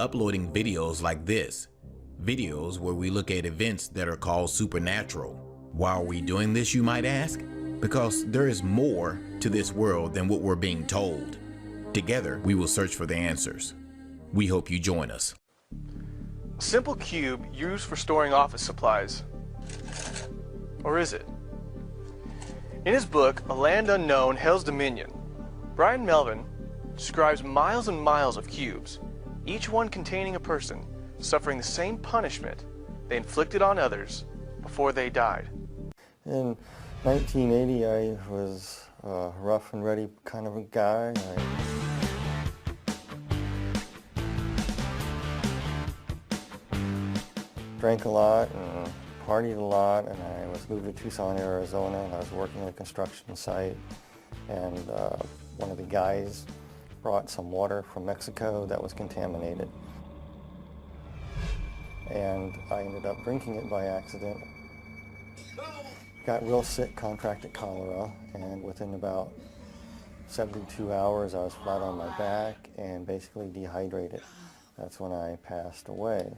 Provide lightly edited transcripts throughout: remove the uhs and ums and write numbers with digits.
uploading videos like this, videos where we look at events that are called supernatural. Why are we doing this, you might ask? Because there is more to this world than what we're being told. Together, we will search for the answers. We hope you join us. A simple cube used for storing office supplies. Or is it? In his book, A Land Unknown, Hell's Dominion, Brian Melvin describes miles and miles of cubes, each one containing a person suffering the same punishment they inflicted on others before they died. In 1980, I was a rough and ready kind of a guy. Drank a lot and partied a lot, and I was moved to Tucson, Arizona, and I was working at a construction site, and one of the guys brought some water from Mexico that was contaminated, and I ended up drinking it by accident. Got real sick, contracted cholera, and within about 72 hours I was flat on my back and basically dehydrated. That's when I passed away.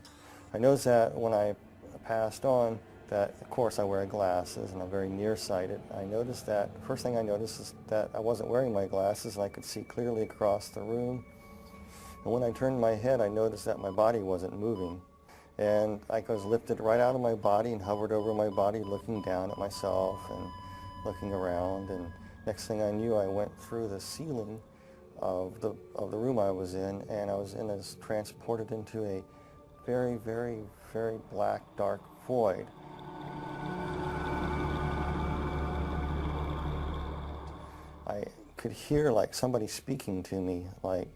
I noticed that when I passed on, that of course I wear glasses and I'm very nearsighted. I noticed that, first thing I noticed is that I wasn't wearing my glasses and I could see clearly across the room. And when I turned my head, I noticed that my body wasn't moving. And I was lifted right out of my body and hovered over my body, looking down at myself and looking around. And next thing I knew, I went through the ceiling of the room I was in, and I was transported into a very, very, very black, dark void. I could hear like somebody speaking to me, like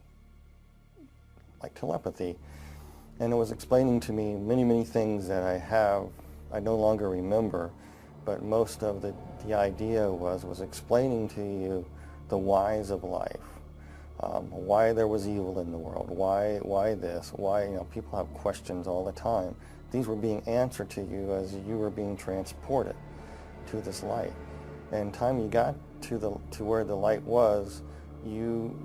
telepathy. And it was explaining to me many, many things that I no longer remember, but most of the idea was explaining to you the whys of life, why there was evil in the world, why this, why, people have questions all the time. These were being answered to you as you were being transported to this light. And time you got to where the light was, you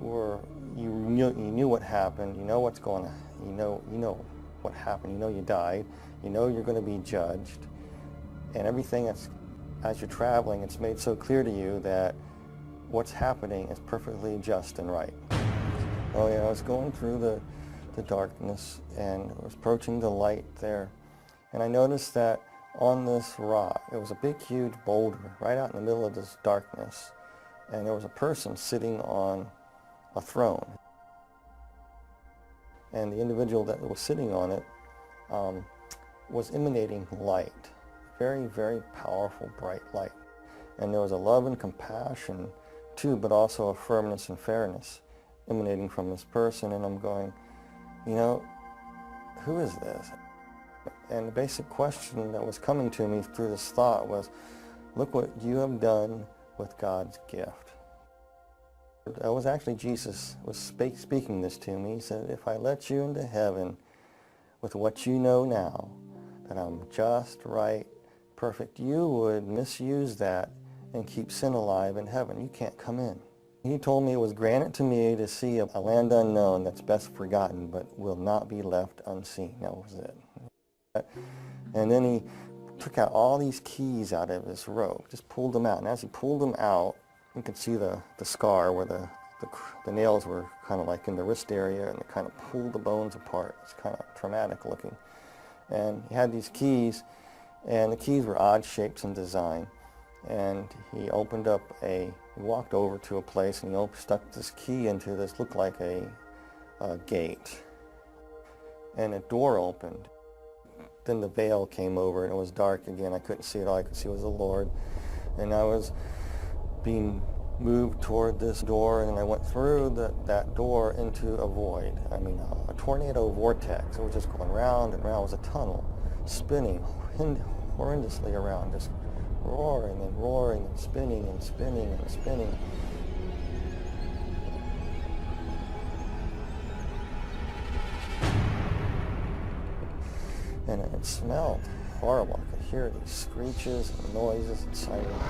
knew what happened, you know what's going on. You know what happened, you died, you're going to be judged, and everything as you're traveling, it's made so clear to you that what's happening is perfectly just and right. Oh yeah, I was going through the darkness and I was approaching the light there, and I noticed that on this rock, it was a big huge boulder right out in the middle of this darkness, and there was a person sitting on a throne. And the individual that was sitting on it was emanating light, very, very powerful, bright light. And there was a love and compassion too, but also a firmness and fairness emanating from this person. And I'm going, who is this? And the basic question that was coming to me through this thought was, look what you have done with God's gift. It was actually Jesus was speaking this to me. He said, if I let you into heaven with what you know now, that I'm just, right, perfect, you would misuse that and keep sin alive in heaven. You can't come in. He told me it was granted to me to see a land unknown that's best forgotten but will not be left unseen. That was it. And then he took out all these keys out of his robe, just pulled them out. And as he pulled them out, you could see the scar where the nails were kind of like in the wrist area, and it kind of pulled the bones apart. It's kind of traumatic looking. And he had these keys, and the keys were odd shapes and design. And he walked over to a place, and he stuck this key into this, looked like a gate. And a door opened. Then the veil came over, and it was dark again. I couldn't see it all. I could see it was the Lord. And I was being moved toward this door, and I went through that door into a void. I mean, a tornado vortex. It was just going round and round. It was a tunnel, spinning horrendously around, just roaring and roaring and spinning and spinning and spinning. And it smelled horrible. I could hear these screeches and noises and sirens.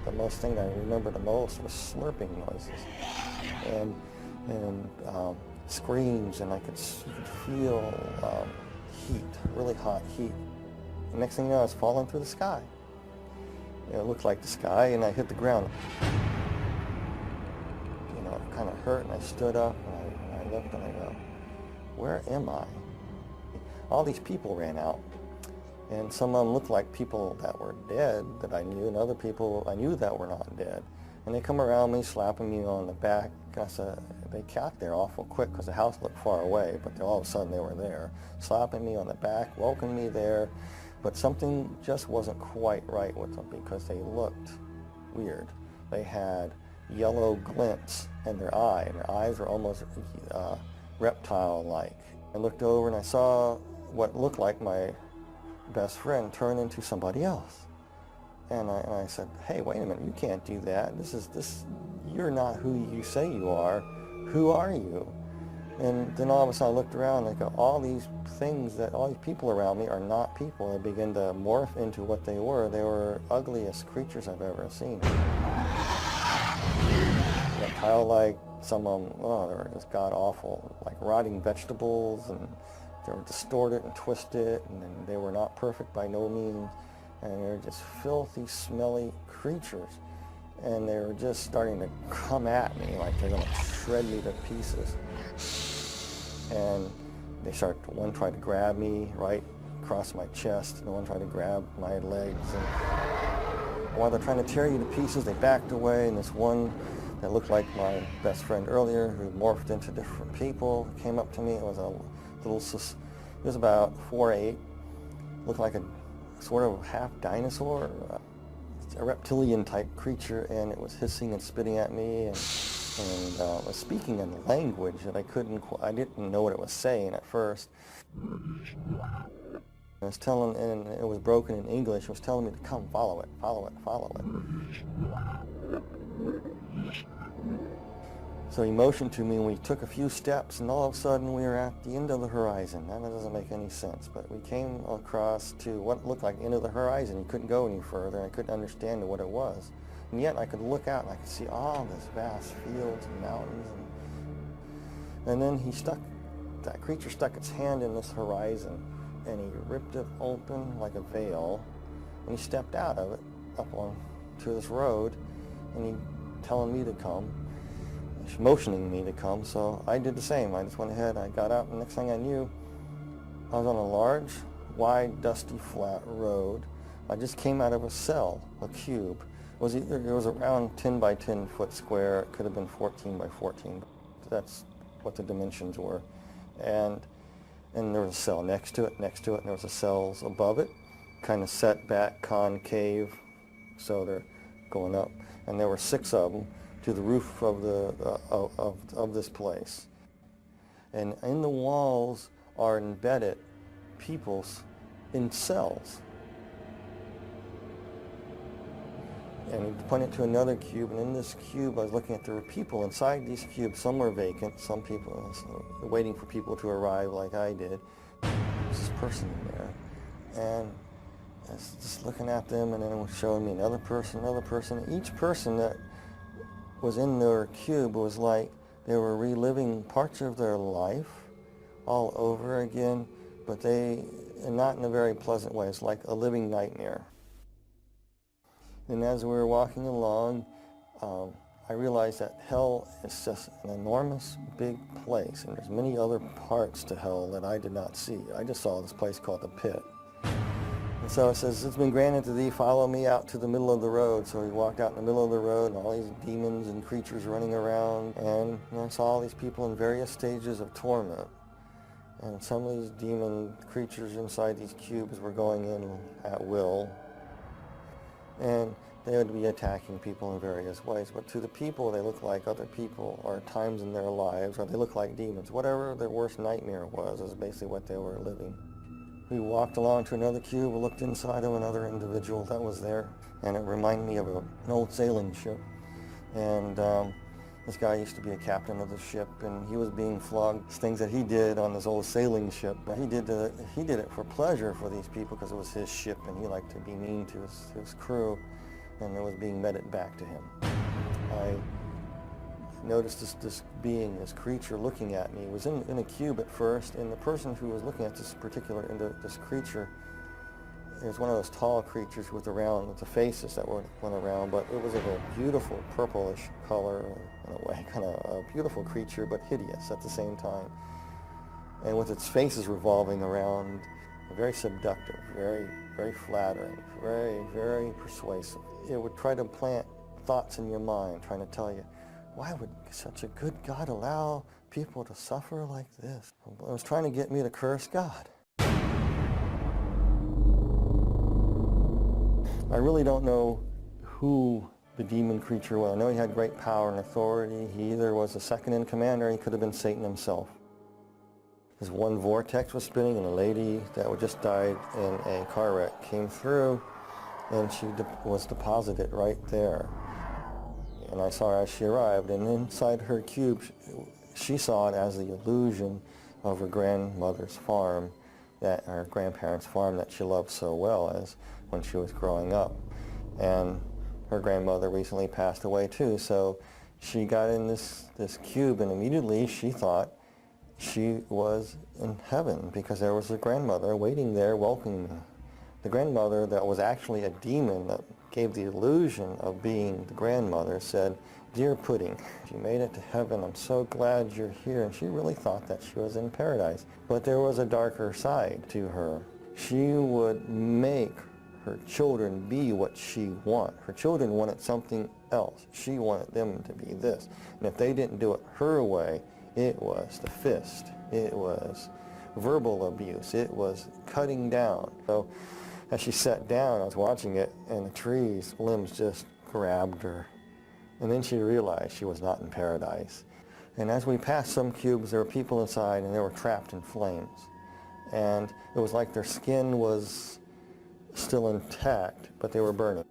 The most thing I remember the most was slurping noises. And and screams, and you could feel heat, really hot heat. The next thing you know, I was falling through the sky. It looked like the sky, and I hit the ground. It kind of hurt, and I stood up, and I looked, and I go, where am I? All these people ran out, and some of them looked like people that were dead that I knew, and other people I knew that were not dead. And they come around me, slapping me on the back. They got there awful quick because the house looked far away, but all of a sudden they were there, slapping me on the back, welcoming me there. But something just wasn't quite right with them because they looked weird. They had yellow glints in their eye, and their eyes were almost reptile-like. I looked over and I saw what looked like my best friend turn into somebody else. And I said, hey, wait a minute, you can't do that. You're not who you say you are. Who are you? And then all of a sudden I looked around and I go, all these people around me are not people. They began to morph into what they were. They were ugliest creatures I've ever seen. Reptile-like, some of them, they were just god-awful, like rotting vegetables, and they were distorted and twisted, and they were not perfect by no means. And they were just filthy, smelly creatures. And they were just starting to come at me like they're going to shred me to pieces. And one tried to grab me right across my chest, and one tried to grab my legs. And while they're trying to tear you to pieces, they backed away, and this one that looked like my best friend earlier, who morphed into different people, came up to me. It was it was about 4'8", looked like a sort of half dinosaur, a reptilian type creature, and it was hissing and spitting at me, and was speaking in a language that I didn't know what it was saying at first. I was telling, and it was broken in English. It was telling me to come, follow it, follow it, follow it. So he motioned to me, and we took a few steps, and all of a sudden we were at the end of the horizon. That doesn't make any sense, but we came across to what looked like the end of the horizon. You couldn't go any further, and I couldn't understand what it was. And yet I could look out, and I could see all this vast fields and mountains. And then that creature stuck its hand in this horizon, and he ripped it open like a veil, and he stepped out of it up onto this road, and he telling me to come, motioning me to come, so I did the same. I just went ahead, I got up, and next thing I knew, I was on a large, wide, dusty, flat road. I just came out of a cell, a cube. It was around 10 by 10 foot square. It could have been 14 by 14. That's what the dimensions were. And there was a cell next to it, and there was a cells above it, kind of set back, concave, so they're going up. And there were 6 of them to the roof of this place. And in the walls are embedded people in cells. And he pointed to another cube, and in this cube I was looking at, there were people inside these cubes. Some were vacant, some people waiting for people to arrive like I did. There's this person in there, and I was just looking at them, and then it was showing me another person. Each person that was in their cube was like they were reliving parts of their life all over again, but not in a very pleasant way. It's like a living nightmare. And as we were walking along, I realized that hell is just an enormous big place, and there's many other parts to hell that I did not see. I just saw this place called the pit. And so it says, it's been granted to thee, follow me out to the middle of the road. So we walked out in the middle of the road, and all these demons and creatures running around, and I saw all these people in various stages of torment. And some of these demon creatures inside these cubes were going in at will. And they would be attacking people in various ways. But to the people, they look like other people, or times in their lives, or they look like demons. Whatever their worst nightmare was is basically what they were living. We walked along to another cube, looked inside of another individual that was there, and it reminded me of an old sailing ship. And this guy used to be a captain of the ship, and he was being flogged. Things that he did on this old sailing ship. He did it for pleasure for these people because it was his ship, and he liked to be mean to his crew, and it was being meted back to him. noticed this being, this creature looking at me. It was in a cube at first, and the person who was looking at this this creature, it was one of those tall creatures with the faces that went around, but it was of a beautiful purplish color, in a way, kind of a beautiful creature, but hideous at the same time. And with its faces revolving around, very seductive, very, very flattering, very, very persuasive. It would try to plant thoughts in your mind, trying to tell you, why would such a good God allow people to suffer like this? It was trying to get me to curse God. I really don't know who the demon creature was. I know he had great power and authority. He either was the second in command or he could have been Satan himself. This one vortex was spinning, and a lady that had just died in a car wreck came through, and she was deposited right there. And I saw her as she arrived, and inside her cube, she saw it as the illusion of her grandmother's farm, her grandparents' farm that she loved so well as when she was growing up. And her grandmother recently passed away too, so she got in this cube, and immediately she thought she was in heaven because there was a grandmother waiting there welcoming her. The grandmother that was actually a demon that gave the illusion of being the grandmother said, "Dear Pudding, you made it to heaven. I'm so glad you're here." And she really thought that she was in paradise. But there was a darker side to her. She would make her children be what she wanted. Her children wanted something else. She wanted them to be this. And if they didn't do it her way, it was the fist. It was verbal abuse. It was cutting down. So as she sat down, I was watching it, and the tree's limbs just grabbed her. And then she realized she was not in paradise. And as we passed some cubes, there were people inside, and they were trapped in flames. And it was like their skin was still intact, but they were burning.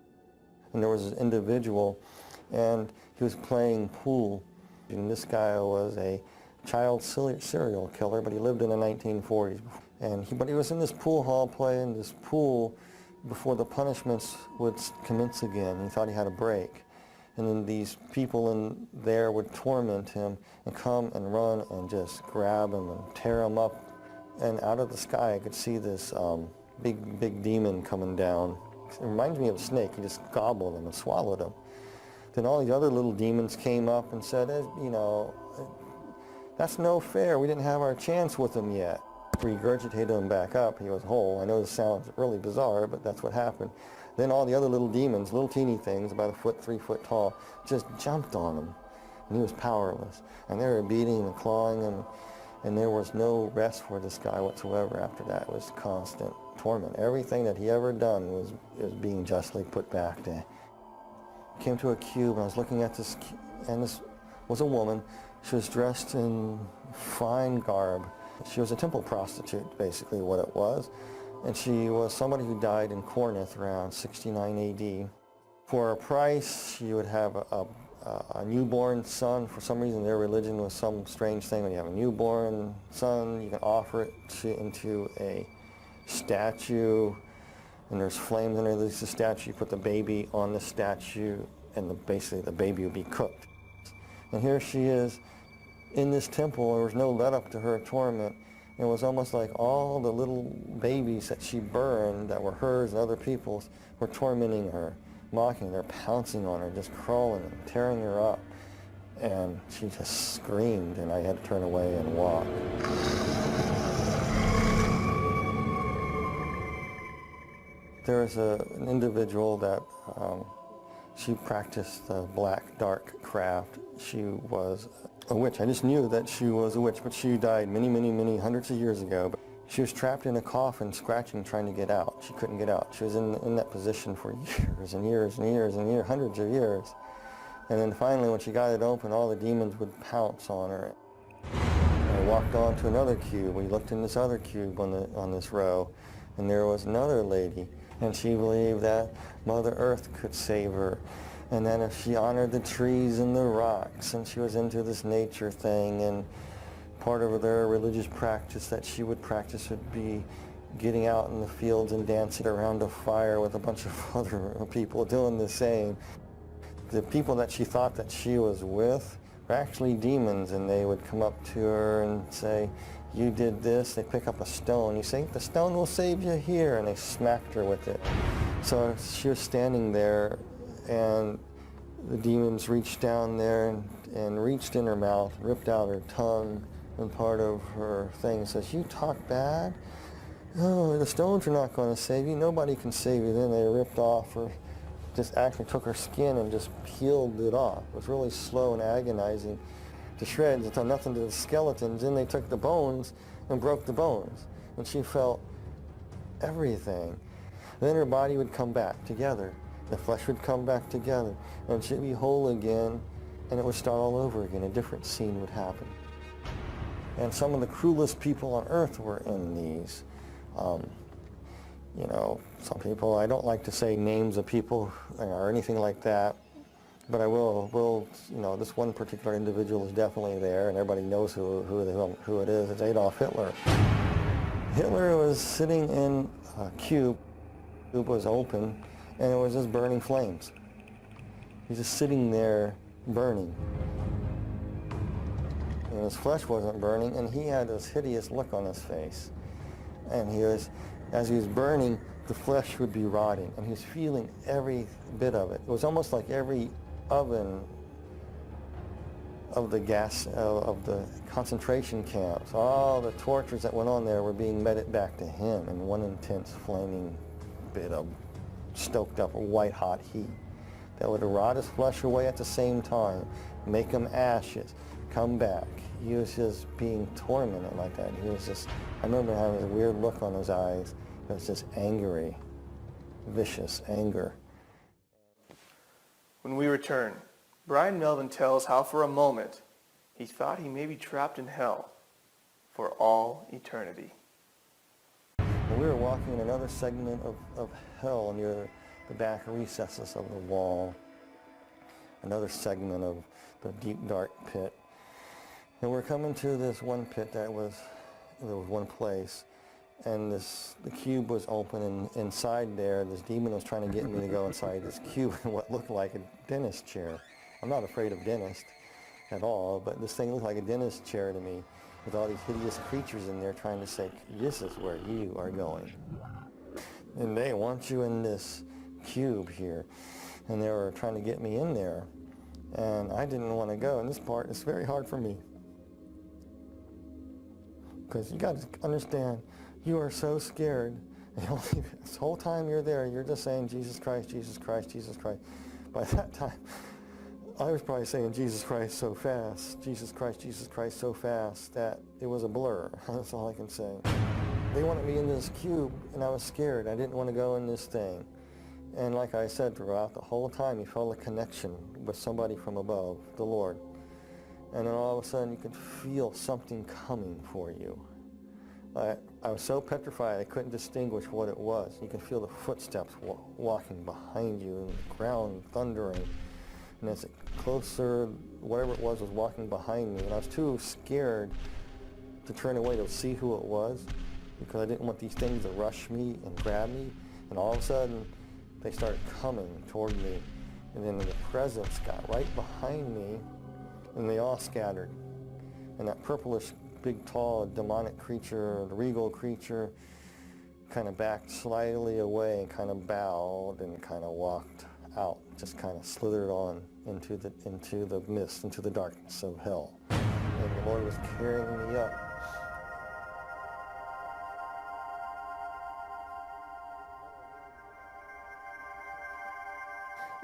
And there was an individual, and he was playing pool. And this guy was a child serial killer, but he lived in the 1940s. But he was in this pool hall playing this pool before the punishments would commence again. He thought he had a break. And then these people in there would torment him and come and run and just grab him and tear him up. And out of the sky I could see this big demon coming down. It reminds me of a snake. He just gobbled him and swallowed him. Then all these other little demons came up and said, that's no fair. We didn't have our chance with him yet. Regurgitated him back up. He was whole. I know this sounds really bizarre, but that's what happened. Then all the other little demons, little teeny things, about 3 foot tall, just jumped on him. And he was powerless. And they were beating and clawing him. And there was no rest for this guy whatsoever after that. It was constant torment. Everything that he ever done was being justly put back to him. Came to a cube, and I was looking at this, and this was a woman. She was dressed in fine garb. She was a temple prostitute, basically what it was. And she was somebody who died in Corinth around 69 AD. For a price, she would have a newborn son. For some reason, their religion was some strange thing. When you have a newborn son, you can offer it into a statue, and there's flames underneath the statue. You put the baby on the statue, and basically the baby would be cooked. And here she is in this temple. There was no let up to her torment. It was almost like all the little babies that she burned that were hers and other people's were tormenting her, mocking her, pouncing on her, just crawling and tearing her up. And she just screamed, and I had to turn away and walk. There was an individual that she practiced the black dark craft. She was a witch. I just knew that she was a witch, but she died many hundreds of years ago. But she was trapped in a coffin, scratching, trying to get out. She couldn't get out. She was in that position for years and years and years and years, hundreds of years. And then finally, when she got it open, all the demons would pounce on her. I walked on to another cube. We looked in this other cube on this row, and there was another lady. And she believed that Mother Earth could save her. And then if she honored the trees and the rocks, and she was into this nature thing, and part of their religious practice that she would practice would be getting out in the fields and dancing around a fire with a bunch of other people doing the same. The people that she thought that she was with were actually demons, and they would come up to her and say, "You did this." They pick up a stone. You say, "The stone will save you here," and they smacked her with it. So she was standing there, and the demons reached down there and reached in her mouth, ripped out her tongue and part of her thing. Says, "You talk bad? Oh, the stones are not going to save you. Nobody can save you." Then they ripped off her, just actually took her skin and just peeled it off. It was really slow and agonizing to shreds. It done nothing to the skeletons. Then they took the bones and broke the bones. And she felt everything. Then her body would come back together. The flesh would come back together. And she'd be whole again, and it would start all over again. A different scene would happen. And some of the cruelest people on earth were in these. You know, some people, I don't like to say names of people or anything like that, but I will, you know, this one particular individual is definitely there, and everybody knows who it is. It's Adolf Hitler. Hitler was sitting in a cube. The cube was open, and it was just burning flames. He's just sitting there burning. And his flesh wasn't burning, and he had this hideous look on his face. And he was, as he was burning, the flesh would be rotting, and he was feeling every bit of it. It was almost like every oven of the gas, of the concentration camps, all the tortures that went on there were being meted back to him in one intense flaming bit of stoked up white hot heat that would rot his flesh away at the same time, make him ashes, come back. He was just being tormented like that. He was just, I remember having a weird look on his eyes. It was just angry, vicious anger. When we return, Brian Melvin tells how for a moment he thought he may be trapped in hell for all eternity. We were walking in another segment of hell near the back recesses of the wall, another segment of the deep dark pit. And we're coming to this one pit there was one place, and the cube was open, and inside there, this demon was trying to get me to go inside this cube in what looked like a dentist chair. I'm not afraid of dentists at all, but this thing looked like a dentist chair to me, with all these hideous creatures in there trying to say, "This is where you are going. And they want you in this cube here." And they were trying to get me in there, and I didn't want to go. And this part is very hard for me, because you got to understand, you are so scared, and this whole time you're there, you're just saying, "Jesus Christ, Jesus Christ, Jesus Christ." By that time, I was probably saying "Jesus Christ" so fast, "Jesus Christ" so fast that it was a blur. That's all I can say. They wanted me in this cube, and I was scared. I didn't want to go in this thing. And like I said, throughout the whole time, you felt a connection with somebody from above, the Lord. And then all of a sudden, you could feel something coming for you. I was so petrified, I couldn't distinguish what it was. You could feel the footsteps walking behind you, and the ground thundering. And as it closer, whatever it was walking behind me. And I was too scared to turn away to see who it was, because I didn't want these things to rush me and grab me. And all of a sudden, they started coming toward me. And then the presence got right behind me, and they all scattered. And that purplish, big, tall, demonic creature, the regal creature, kind of backed slightly away and kind of bowed and kind of walked out, just kind of slithered on into the mist, into the darkness of hell. And the Lord was carrying me up.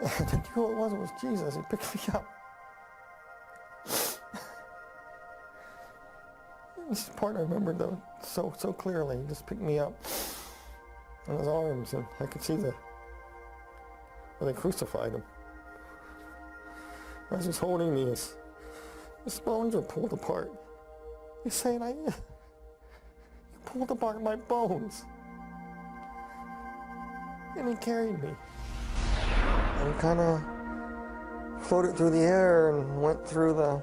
And you know who it was? It was Jesus. He picked me up. This part I remember though so clearly. He just picked me up in his arms, and I could see where they crucified him. As he's holding me, his bones are pulled apart. He's saying, "You pulled apart my bones." And he carried me. And kind of floated through the air and went through the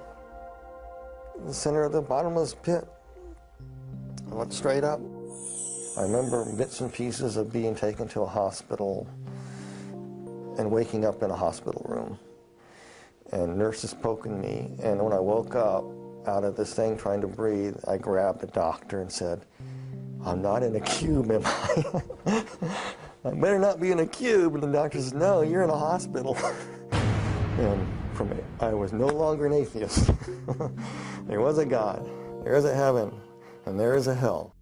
center of the bottomless pit. I went straight up. I remember bits and pieces of being taken to a hospital and waking up in a hospital room. and nurses poking me. And when I woke up out of this thing trying to breathe, I grabbed the doctor and said, "I'm not in a cube, am I?" "I better not be in a cube." And the doctor says, "No, you're in a hospital." And from it, I was no longer an atheist. There was a God, there is a heaven, and there is a hell.